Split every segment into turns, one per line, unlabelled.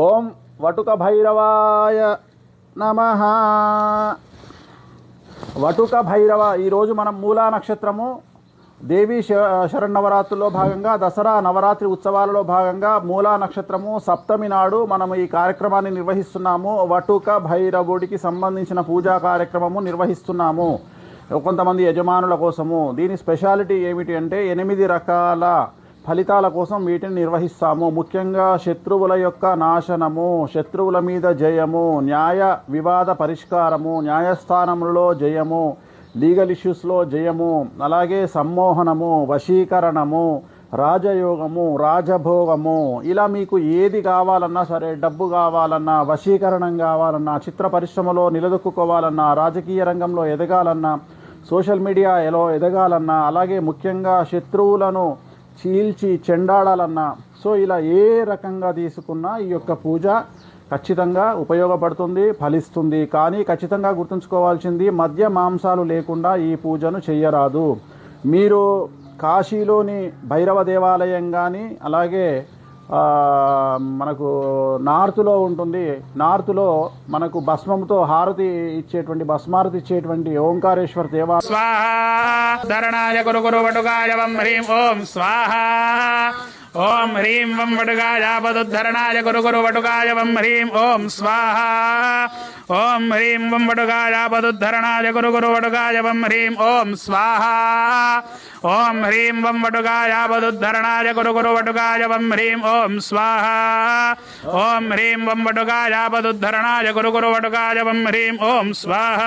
ఓం వటుక భైరవాయ నమః. వటుక భైరవ. ఈరోజు మనం మూలా నక్షత్రము దేవీ శరన్నవరాత్రుల్లో భాగంగా దసరా నవరాత్రి ఉత్సవాలలో భాగంగా మూలా నక్షత్రము సప్తమి నాడు మనం ఈ కార్యక్రమాన్ని నిర్వహిస్తున్నాము. వటుక భైరవుడికి సంబంధించిన పూజా కార్యక్రమము నిర్వహిస్తున్నాము కొంతమంది యజమానుల కోసము. దీని స్పెషాలిటీ ఏమిటి అంటే 8 రకాల ఫలితాల కోసం వీటిని నిర్వహిస్తాము. ముఖ్యంగా శత్రువుల యొక్క నాశనము, శత్రువుల మీద జయము, న్యాయ వివాద పరిష్కారము, న్యాయస్థానములలో జయము, లీగల్ ఇష్యూస్లో జయము, అలాగే సమ్మోహనము, వశీకరణము, రాజయోగము, రాజభోగము, ఇలా మీకు ఏది కావాలన్నా సరే, డబ్బు కావాలన్నా, వశీకరణం కావాలన్నా, చిత్ర పరిశ్రమలో నిలదొక్కుకోవాలన్నా, రాజకీయ రంగంలో ఎదగాలన్నా, సోషల్ మీడియాలో ఎదగాలన్నా, అలాగే ముఖ్యంగా శత్రువులను చీల్చి చెండాడాలన్నా, సో ఇలా ఏ రకంగా తీసుకున్నా ఈ యొక్క పూజ ఖచ్చితంగా ఉపయోగపడుతుంది, ఫలిస్తుంది. కానీ ఖచ్చితంగా గుర్తుంచుకోవాల్సింది మద్య మాంసాలు లేకుండా ఈ పూజను చెయ్యరాదు. మీరు కాశీలోని భైరవ దేవాలయం కానీ, అలాగే మనకు నార్త్లో ఉంటుంది, నార్త్లో మనకు భస్మంతో హారతి ఇచ్చేటువంటి, భస్మారతి ఇచ్చేటువంటి ఓంకారేశ్వర దేవాలయం.
స్వాహ ధరణాయ గురు గురు వటుకాయ వం హ్రీం ఓం స్వాహ. ఓం హ్రీం వం వటుకాయ పదుద్ధరణాయ గురు గురు వటుకాయ వం హ్రీం ఓం స్వాహ. ఓం హ్రీం వం వటుకాయ పదుద్ధరణాయ గురు గురు వటుకాయ వం హ్రీం ఓం స్వాహ. ఓం హ్రీం వం వటుకాయ పదుద్ధరణాయ గురు గురు వటుకాయ వం హ్రీం ఓం స్వాహ. ఓం హ్రీం వం వటుకాయ పదుద్ధరణాయ గురు గురు వటుకాయ వం హ్రీం ఓం స్వాహ.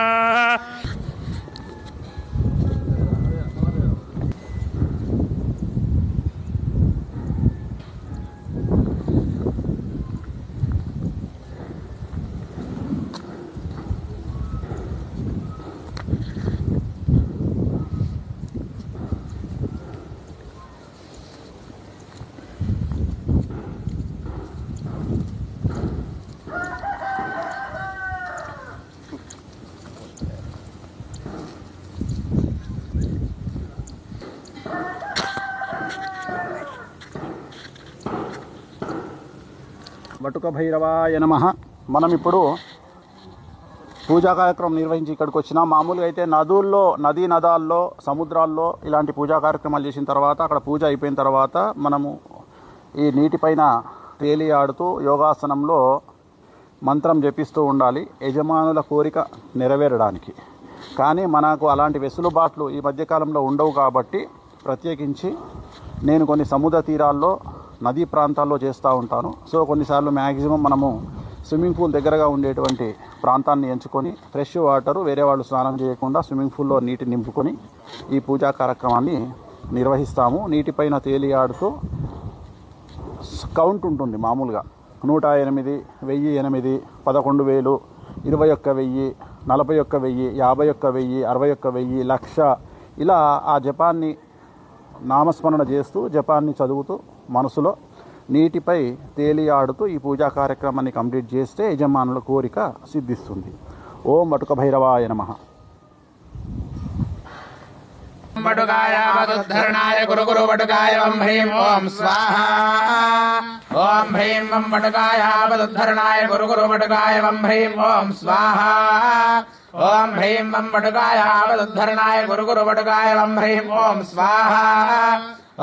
వటుక భైరవాయ నమః. మనం ఇప్పుడు పూజా కార్యక్రమం నిర్వహించి ఇక్కడికి వచ్చినాం. మామూలుగా అయితే నదుల్లో, నదీ నదాల్లో, సముద్రాల్లో ఇలాంటి పూజా కార్యక్రమాలు చేసిన తర్వాత, అక్కడ పూజ అయిపోయిన తర్వాత మనము ఈ నీటిపైన తేలి ఆడుతూ యోగాసనంలో మంత్రం జపిస్తూ ఉండాలి, యజమానుల కోరిక నెరవేరడానికి. కానీ మనకు అలాంటి వెసులుబాట్లు ఈ మధ్యకాలంలో ఉండవు కాబట్టి ప్రత్యేకించి నేను కొన్ని సముద్ర తీరాల్లో, నదీ ప్రాంతాల్లో చేస్తూ ఉంటాను. సో కొన్నిసార్లు మ్యాక్సిమం మనము స్విమ్మింగ్ పూల్ దగ్గరగా ఉండేటువంటి ప్రాంతాన్ని ఎంచుకొని ఫ్రెష్ వాటరు, వేరే వాళ్ళు స్నానం చేయకుండా స్విమ్మింగ్ పూల్లో నీటి నింపుకొని ఈ పూజా కార్యక్రమాన్ని నిర్వహిస్తాము. నీటిపైన తేలి ఆడుతూ కౌంట్ ఉంటుంది మామూలుగా 108, 1008, 11,000, 21,000, 41,000, 51,000, 61,000, 1,00,000 ఇలా ఆ జపాన్ని నామస్మరణ చేస్తూ, జపాన్ని చదువుతూ మనసులో నీటిపై తేలి ఆడుతూ ఈ పూజా కార్యక్రమాన్ని కంప్లీట్ చేస్తే యజమానుల కోరిక సిద్ధిస్తుంది. ఓం వటుక భైరవాయ నమః.
వటుకాయ పదుద్ధరణాయ గురు గురు వటుకాయ వం హ్రీం ఓం స్వాహ. ఓం హ్రీం వం వటుకాయ పదుద్ధరణాయ గురు గురు వటుకాయ వం హ్రీం ఓం స్వాహ. ఓం హ్రీం వం వటుకాయ పదుద్ధరణాయ గురు గురు వటుకాయ వం హ్రీం ఓం స్వాహ.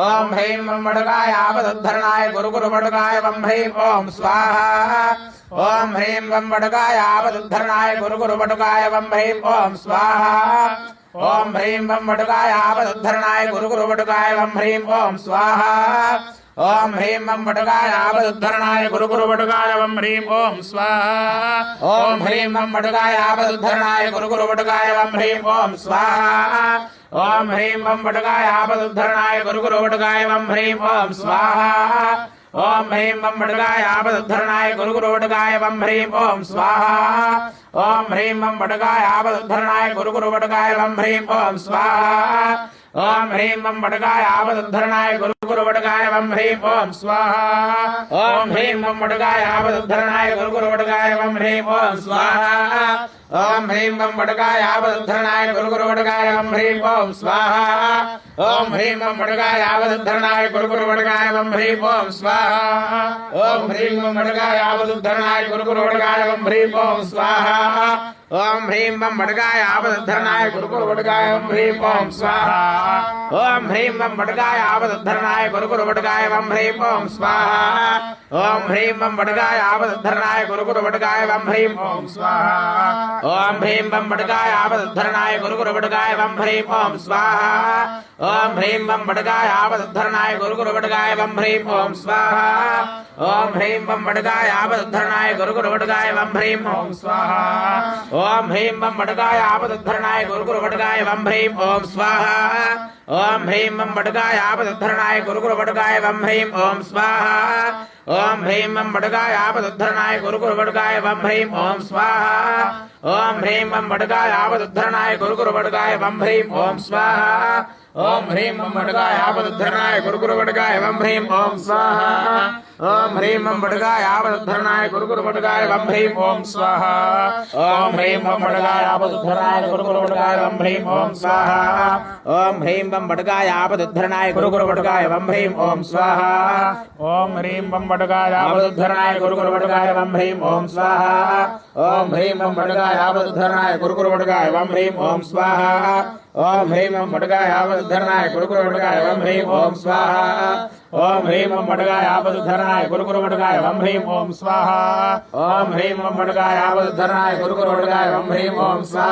ఓం హ్రీం వం వటుకాయ పదుద్ధరణాయ గురు గురు వటుకాయ వం హ్రీం ఓం స్వాహ. ఓం హ్రీం వం వటుకాయ పదుద్ధరణాయ గురు గురు వటుకాయ వం హ్రీం ఓం స్వాహ. ఓం హ్రీం వం వటుకాయ పదుద్ధరణాయ గురు గురు వటుకాయ వం హ్రీం ఓం స్వాహ. ఓం హ్రీం వం వటుకాయ పదుద్ధరణాయ గురు గురు వటుకాయ వం హ్రీం ఓం స్వాహ. ఓం హ్రీం వం వటుకాయ పదుద్ధరణాయ గురు గురు వటుకాయ వం హ్రీం ఓం స్వాహ. ఓం హ్రీం వం వటుకాయ పదుద్ధరణాయ గురు గురు వటుకాయ వం హ్రీం ఓం స్వాహ. ఓం హ్రీం వం వటుకాయ పదుద్ధరణాయ గురు గురు వటుకాయ వం హ్రీం ఓం స్వాహ. ఓం హ్రీం వం వటుకాయ పదుద్ధరణాయ గురు గురు వటుకాయ వం హ్రీం ఓం స్వాహ. ఓం హ్రీం వం వటుకాయ ఆపదుద్ధరణాయ గురు గురు వటుకాయ వం హ్రీం ఓం స్వాహా ఓం హ్రీం వం వటుకాయ ఆపదుద్ధరణాయ గురు గురు వటుకాయ వం హ్రీం ఓం స్వాహా ఓం హ్రీం వం వటుకాయ ఆపదుద్ధరణాయ గురు గురు వటుకాయ వం హ్రీం ఓం స్వాహా ఓం హ్రీం వం వటుకాయ ఆపదుద్ధరణాయ గురు గురు వటుకాయ వం హ్రీం ఓం స్వాహా ఓం హ్రీం వం వటుకాయ ఆపదుద్ధరణాయ గురు గురు వటుకాయ వం హ్రీం ఓం స్వాహా ఓం హ్రీం వం వటుకాయ ఆపదుద్ధరణాయ గురు గురు వటుకాయ వం హ్రీం ఓం స్వాహా ఓం హ్రీం వం వటుకాయ ఆపదుద్ధరణాయ గురు గురు వటుకాయ వం హ్రీం ఓం స్వాహా ఓం హ్రీం వం వటుకాయ ఆపదుద్ధరణాయ గురు గురు వటుకాయ వం హ్రీం ఓం స్వాహా ఓం హ్రీం వం వటుకాయ ఆపదుద్ధరణాయ గురు గురు వటుకాయ వం హ్రీం ఓం స్వాహా ఓం హ్రీం వం వటుకాయ ఆపదుద్ధరణాయ గురు గురు వటుకాయ వం హ్రీం ఓం స్వాహా ఓం హ్రీం వం వటుకాయ ఆపదుద్ధరణాయ గురు గురు వటుకాయ వం హ్రీం ఓం స్వాహా ఓం హ్రీం వం వటుకాయ ఆపదుద్ధరణాయ గురు గురు వటుకాయ వం హ్రీం ఓం స్వాహా ఓం హ్రీం వం వటుకాయ ఆపదుద్ధరణాయ గురు గురు వటుకాయ వం హ్రీం ఓం స్వాహా ఓం హ్రీం వం వటుకాయ ఆపదుద్ధరణాయ గురు గురు వటుకాయ వం హ్రీం ఓం స్వాహా ఓం హ్రీం వం వటుకాయ ఆపదుద్ధరణాయ గురు గురు వటుకాయ వం హ్రీం ఓం స్వాహా ఓం హ్రీం వం వటుకాయ ఆపదుద్ధరణాయ గురు గురు వటుకాయ వం హ్రీం ఓం స్వాహా ఓం హ్రీం వం వటుకాయ ఆపదుద్ధరణాయ గురు గురు వటుకాయ వం హ్రీం ఓం స్వాహా ఓం హ్రీం వం వటుకాయ ఆపదుద్ధరణాయ గురు గురు వటుకాయ వం హ్రీం ఓం స్వాహా ఓం హ్రీం వం వటుకాయ ఆపదుద్ధరణాయ గురు గురు వటుకాయ వం హ్రీం ఓం స్వాహా ఓం హ్రీం వం వటుకాయ ఆపదుద్ధరణాయ గురు గురు వటుకాయ వం హ్రీం ఓం స్వాహా ఓం హ్రీం వం వటుకాయ ఆపదుద్ధరణాయ గురు గురు వటుకాయ వం హ్రీం ఓం స్వాహా ఓం హ్రీం వం వటుకాయ ఆపదుద్ధరణాయ గురు గురు వటుకాయ వం హ్రీం ఓం స్వాహా ఓం హ్రీం వం వటుకాయ ఆపదుద్ధరణాయ గురు గురు వటుకాయ వం హ్రీం ఓం స్వాహా ఓం హ్రీం వం వటుకాయ ఆపదుద్ధరణాయ గురు గురు వటుకాయ వం హ్రీం ఓం స్వాహా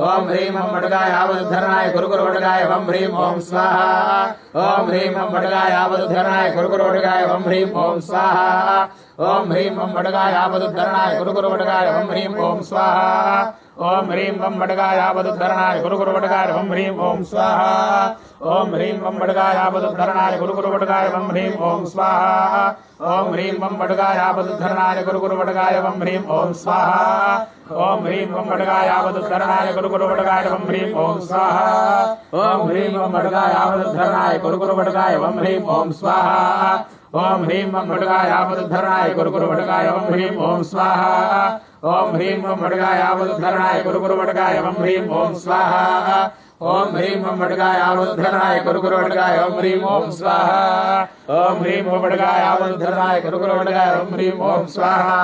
ఓం హ్రీం వం వటుకాయ ఆపదుద్ధరణాయ గురు గురు వటుకాయ వం హ్రీం ఓం స్వాహా ఓం హ్రీం వం వటుకాయ ఆపదుద్ధరణాయ గురు గురు వటుకాయ వం హ్రీం ఓం స్వాహా ఓం హ్రీం వం వటుకాయ ఆపదుద్ధరణాయ గురు గురు వటుకాయ వం హ్రీం ఓం స్వాహా ఓం హ్రీం వం వటుకాయ ఆపదుద్ధరణాయ గురు గురు వటుకాయ వం హ్రీం ఓం స్వాహా ఓం హ్రీం వం వటుకాయ ఆపదుద్ధరణాయ గురు గురు వటుకాయ వం హ్రీం ఓం స్వాహా ఓం హ్రీం వం వటుకాయ ఆపదుద్ధరణాయ గురు గురు వటుకాయ వం హ్రీం ఓం స్వాహా ఓం హ్రీం వం వటుకాయ ఆపదుద్ధరణాయ గురు గురు వటుకాయ వం హ్రీం ఓం స్వాహా ఓం హ్రీం వం వటుకాయ ఆపదుద్ధరణాయ గురు గురు వటుకాయ వం హ్రీం ఓం స్వాహా ఓం హ్రీం వం వటుకాయ ఆపదుద్ధరణాయ గురు గురు వటుకాయ వం హ్రీం ఓం స్వాహా ఓం హ్రీం వం వటుకాయ ఆపదుద్ధరణాయ గురు గురు వటుకాయ వం హ్రీం ఓం స్వాహా ఓం హ్రీం వం వటుకాయ ఆపదుద్ధరణాయ గురు గురు వటుకాయ వం హ్రీం ఓం స్వాహా ఓం హ్రీం వం వటుకాయ ఆపదుద్ధరణాయ గురు గురు వటుకాయ వం హ్రీం ఓం స్వాహా ఓం హ్రీం వం వటుకాయ ఆపదుద్ధరణాయ గురు గురు వటుకాయ వం హ్రీం ఓం స్వాహా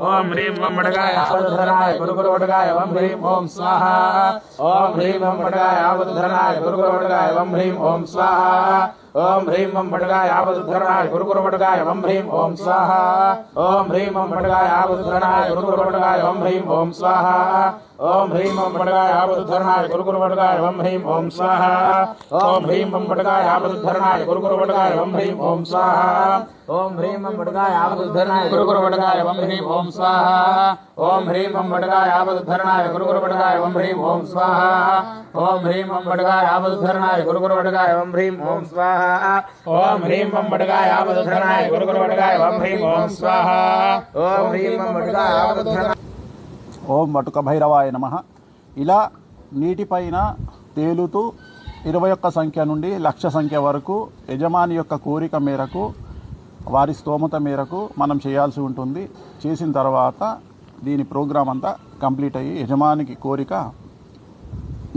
ఓం హ్రీం వం వటుకాయ ఆపదుద్ధరణాయ గురు గురు వటుకాయ వం హ్రీం ఓం స్వాహా ఓం హ్రీం వం వటుకాయ ఆపదుద్ధరణాయ గురు గురు వటుకాయ వం హ్రీం ఓం స్వాహా ఓం హ్రీం వం వటుకాయ ఆపదుద్ధరణాయ గురు గురు వటుకాయ వం హ్రీం ఓం స్వాహా ఓం హ్రీం వం వటుకాయ ఆపదుద్ధరణాయ గురు గురు వటుకాయ వం హ్రీం ఓం స్వాహా ఓం హ్రీం వం వటుకాయ ఆపదుద్ధరణాయ గురు గురు వటుకాయ వం హ్రీం ఓం స్వాహా ఓం హ్రీం వం వటుకాయ ఆపదుద్ధరణాయ గురు గురు వటుకాయ వం హ్రీం ఓం స్వాహా ఓం హ్రీం వం వటుకాయ ఆపదుద్ధరణాయ గురు గురు వటుకాయ వం హ్రీం ఓం స్వాహా ఓం హ్రీం వం వటుకాయ ఆపదుద్ధరణాయ గురు గురు వటుకాయ వం హ్రీం ఓం స్వాహా ఓం హ్రీం వం వటుకాయ ఆపదుద్ధరణాయ గురు గురు వటుకాయ వం హ్రీం ఓం స్వాహా ఓం హ్రీం వం వటుకాయ ఆపదుద్ధరణాయ
ఓం వటుక భైరవాయ నమః. ఇలా నీటిపైన తేలుతూ 21 సంఖ్య నుండి 1,00,000 సంఖ్య వరకు యజమాని యొక్క కోరిక మేరకు వారి స్తోమత మేరకు మనం చేయాల్సి ఉంటుంది. చేసిన తర్వాత దీని ప్రోగ్రాం అంతా కంప్లీట్ అయ్యి యజమానికి కోరిక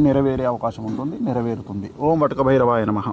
నెరవేరే అవకాశం ఉంటుంది, నెరవేరుతుంది. ఓం వటుక భైరవాయ నమః.